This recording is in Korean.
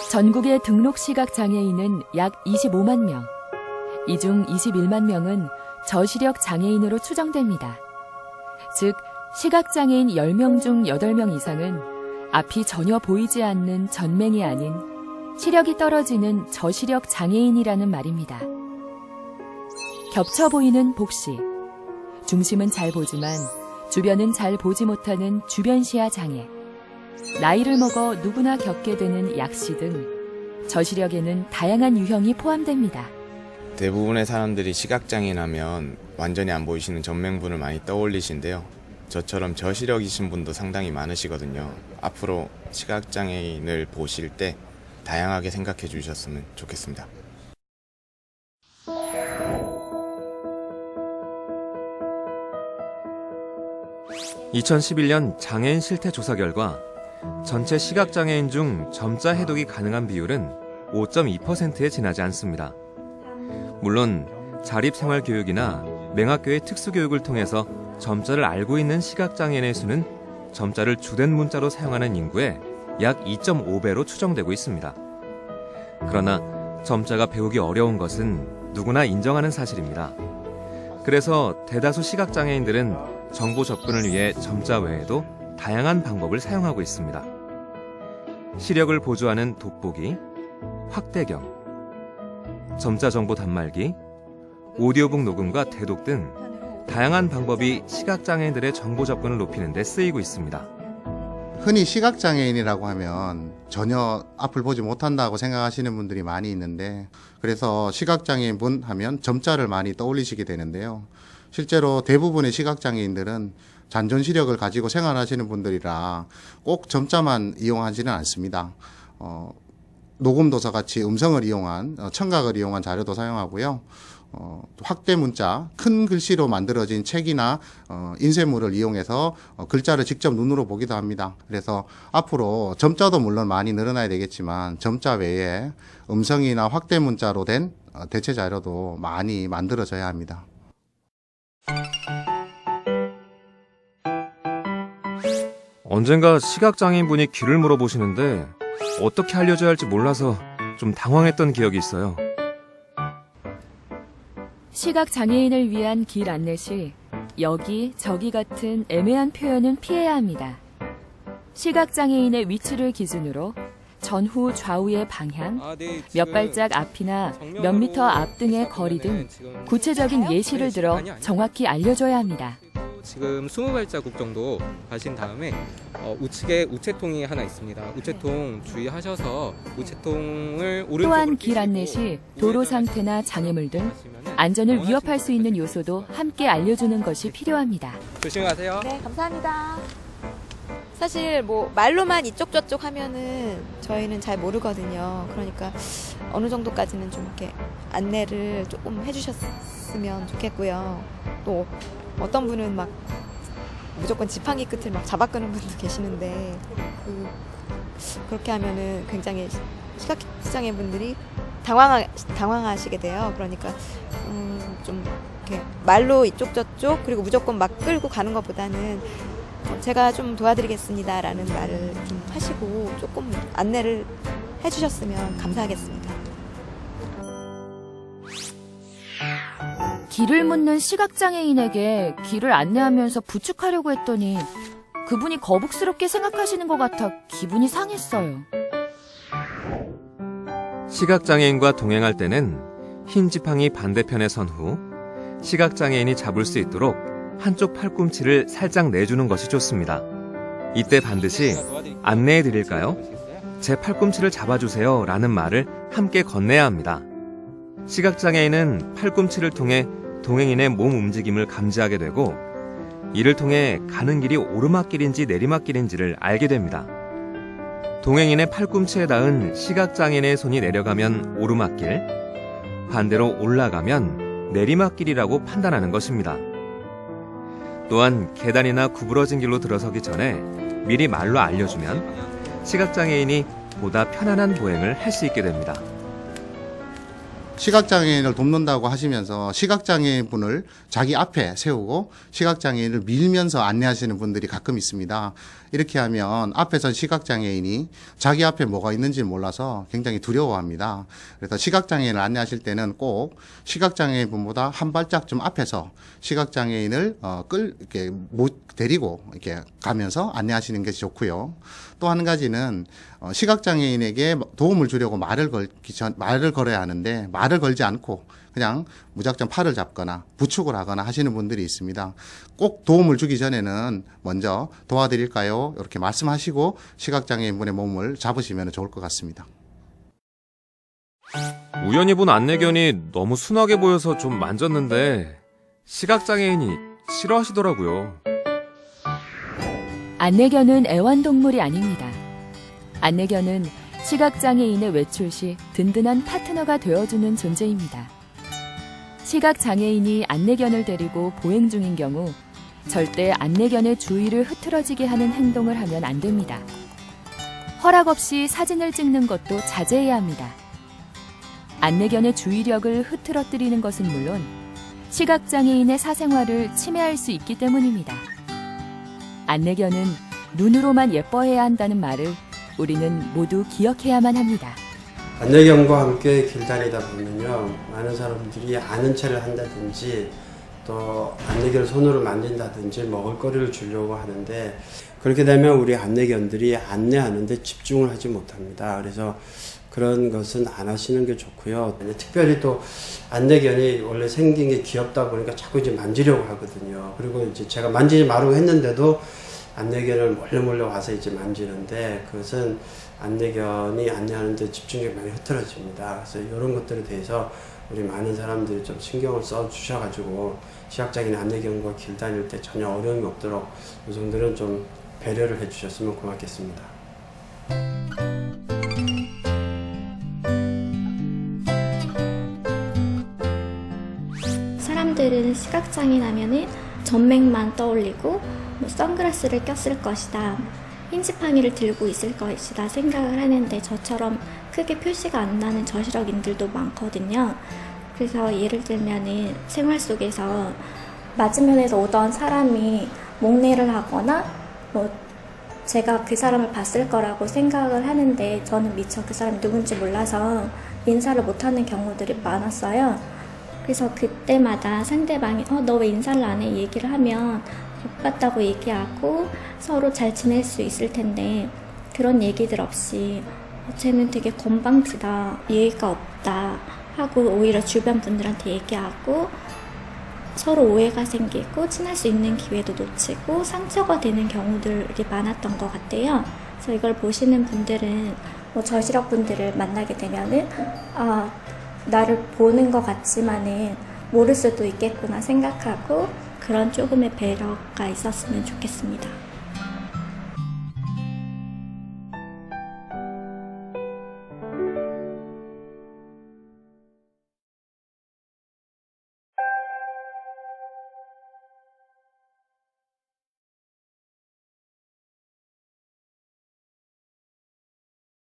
전국의 등록 시각장애인은 약 25만 명. 이 중 21만 명은 저시력 장애인으로 추정됩니다. 즉, 시각장애인 10명 중 8명 이상은 앞이 전혀 보이지 않는 전맹이 아닌 시력이 떨어지는 저시력 장애인이라는 말입니다. 겹쳐 보이는 복시. 중심은 잘 보지만 주변은 잘 보지 못하는 주변시야 장애. 나이를 먹어 누구나 겪게 되는 약시 등 저시력에는 다양한 유형이 포함됩니다. 대부분의 사람들이 시각장애인 하면 완전히 안 보이시는 전맹분을 많이 떠올리신데요. 저처럼 저시력이신 분도 상당히 많으시거든요. 앞으로 시각장애인을 보실 때 다양하게 생각해 주셨으면 좋겠습니다. (2011년) 장애인 실태 조사 결과 전체 시각장애인 중 점자 해독이 가능한 비율은 5.2%에 지나지 않습니다. 물론 자립생활교육이나 맹학교의 특수교육을 통해서 점자를 알고 있는 시각장애인의 수는 점자를 주된 문자로 사용하는 인구의 약 2.5배로 추정되고 있습니다. 그러나 점자가 배우기 어려운 것은 누구나 인정하는 사실입니다. 그래서 대다수 시각장애인들은 정보 접근을 위해 점자 외에도 다양한 방법을 사용하고 있습니다. 시력을 보조하는 돋보기, 확대경, 점자 정보 단말기, 오디오북 녹음과 대독 등 다양한 방법이 시각장애인들의 정보 접근을 높이는 데 쓰이고 있습니다. 흔히 시각장애인이라고 하면 전혀 앞을 보지 못한다고 생각하시는 분들이 많이 있는데, 그래서 시각장애인 분 하면 점자를 많이 떠올리시게 되는데요. 실제로 대부분의 시각장애인들은 잔존 시력을 가지고 생활하시는 분들이라 꼭 점자만 이용하지는 않습니다. 녹음도서 같이 음성을 이용한, 청각을 이용한 자료도 사용하고요. 확대 문자, 큰 글씨로 만들어진 책이나 인쇄물을 이용해서 글자를 직접 눈으로 보기도 합니다. 그래서 앞으로 점자도 물론 많이 늘어나야 되겠지만 점자 외에 음성이나 확대 문자로 된 대체 자료도 많이 만들어져야 합니다. 언젠가 시각장애인분이 길을 물어보시는데 어떻게 알려줘야 할지 몰라서 좀 당황했던 기억이 있어요. 시각장애인을 위한 길 안내 시 여기, 저기 같은 애매한 표현은 피해야 합니다. 시각장애인의 위치를 기준으로 전후 좌우의 방향, 몇 발짝 앞이나 몇 미터 앞 등의 거리 등 구체적인 예시를 들어 정확히 알려줘야 합니다. 지금 20발자국 정도 가신 다음에 우측에 우체통이 하나 있습니다. 우체통 주의하셔서 우체통을 오른쪽으로 또한 길 안내 시 도로 상태나 장애물 등 안전을 위협할 수 있는 요소도 함께 알려주는 것이 필요합니다. 조심하세요. 네, 감사합니다. 사실 뭐 말로만 이쪽 저쪽 하면은 저희는 잘 모르거든요. 그러니까 어느 정도까지는 좀 이렇게 안내를 조금 해주셨으면 좋겠고요. 또 어떤 분은 막 무조건 지팡이 끝을 막 잡아끄는 분도 계시는데 그렇게 하면은 굉장히 시각장애 분들이 당황하시게 돼요. 그러니까 좀 이렇게 말로 이쪽 저쪽 그리고 무조건 막 끌고 가는 것보다는 제가 좀 도와드리겠습니다라는 말을 좀 하시고 조금 안내를 해주셨으면 감사하겠습니다. 길을 묻는 시각장애인에게 길을 안내하면서 부축하려고 했더니 그분이 거북스럽게 생각하시는 것 같아 기분이 상했어요. 시각장애인과 동행할 때는 흰 지팡이 반대편에 선 후 시각장애인이 잡을 수 있도록 한쪽 팔꿈치를 살짝 내주는 것이 좋습니다. 이때 반드시 안내해 드릴까요? 제 팔꿈치를 잡아주세요 라는 말을 함께 건네야 합니다. 시각장애인은 팔꿈치를 통해 동행인의 몸 움직임을 감지하게 되고 이를 통해 가는 길이 오르막길인지 내리막길인지를 알게 됩니다. 동행인의 팔꿈치에 닿은 시각장애인의 손이 내려가면 오르막길, 반대로 올라가면 내리막길이라고 판단하는 것입니다. 또한 계단이나 구부러진 길로 들어서기 전에 미리 말로 알려주면 시각장애인이 보다 편안한 보행을 할 수 있게 됩니다. 시각장애인을 돕는다고 하시면서 시각장애인분을 자기 앞에 세우고 시각장애인을 밀면서 안내하시는 분들이 가끔 있습니다. 이렇게 하면 앞에선 시각장애인이 자기 앞에 뭐가 있는지 몰라서 굉장히 두려워합니다. 그래서 시각장애인을 안내하실 때는 꼭 시각장애인분보다 한 발짝 좀 앞에서 시각장애인을 이렇게 데리고 이렇게 가면서 안내하시는 것이 좋고요. 또 한 가지는 시각장애인에게 도움을 주려고 말을 걸어야 하는데 말을 걸지 않고 그냥 무작정 팔을 잡거나 부축을 하거나 하시는 분들이 있습니다. 꼭 도움을 주기 전에는 먼저 도와드릴까요? 이렇게 말씀하시고 시각장애인분의 몸을 잡으시면 좋을 것 같습니다. 우연히 본 안내견이 너무 순하게 보여서 좀 만졌는데 시각장애인이 싫어하시더라고요. 안내견은 애완동물이 아닙니다. 안내견은 시각장애인의 외출 시 든든한 파트너가 되어주는 존재입니다. 시각장애인이 안내견을 데리고 보행 중인 경우 절대 안내견의 주위를 흐트러지게 하는 행동을 하면 안 됩니다. 허락 없이 사진을 찍는 것도 자제해야 합니다. 안내견의 주의력을 흐트러뜨리는 것은 물론 시각장애인의 사생활을 침해할 수 있기 때문입니다. 안내견은 눈으로만 예뻐해야 한다는 말을 우리는 모두 기억해야만 합니다. 안내견과 함께 길 다니다 보면요, 많은 사람들이 아는 체를 한다든지 또 안내견 손으로 만진다든지 먹을거리를 주려고 하는데 그렇게 되면 우리 안내견들이 안내하는데 집중을 하지 못합니다. 그래서 그런 것은 안 하시는 게 좋고요. 특별히 또 안내견이 원래 생긴 게 귀엽다 보니까 자꾸 이제 만지려고 하거든요. 그리고 이제 제가 만지지 말라고 했는데도 안내견을 몰래 와서 이제 만지는데 그것은 안내견이 안내하는데 집중력이 많이 흐트러집니다. 그래서 이런 것들에 대해서 우리 많은 사람들이 좀 신경을 써 주셔가지고 시각장애인 안내견과 길 다닐 때 전혀 어려움이 없도록 여성들은 좀 배려를 해주셨으면 고맙겠습니다. 사람들은 시각장애인 하면은 전맹만 떠올리고 선글라스를 꼈을 것이다, 흰지팡이를 들고 있을 것이다 생각을 하는데 저처럼 크게 표시가 안 나는 저시력인들도 많거든요. 그래서 예를 들면은 생활 속에서 맞은편에서 오던 사람이 목례를 하거나 제가 그 사람을 봤을 거라고 생각을 하는데 저는 미처 그 사람이 누군지 몰라서 인사를 못하는 경우들이 많았어요. 그래서 그때마다 상대방이 너 왜 인사를 안 해? 얘기를 하면 못 봤다고 얘기하고 서로 잘 지낼 수 있을 텐데 그런 얘기들 없이 쟤는 되게 건방지다, 예의가 없다 하고 오히려 주변 분들한테 얘기하고 서로 오해가 생기고 친할 수 있는 기회도 놓치고 상처가 되는 경우들이 많았던 것 같아요. 그래서 이걸 보시는 분들은 저시력 분들을 만나게 되면은 나를 보는 것 같지만은 모를 수도 있겠구나 생각하고 그런 조금의 배려가 있었으면 좋겠습니다.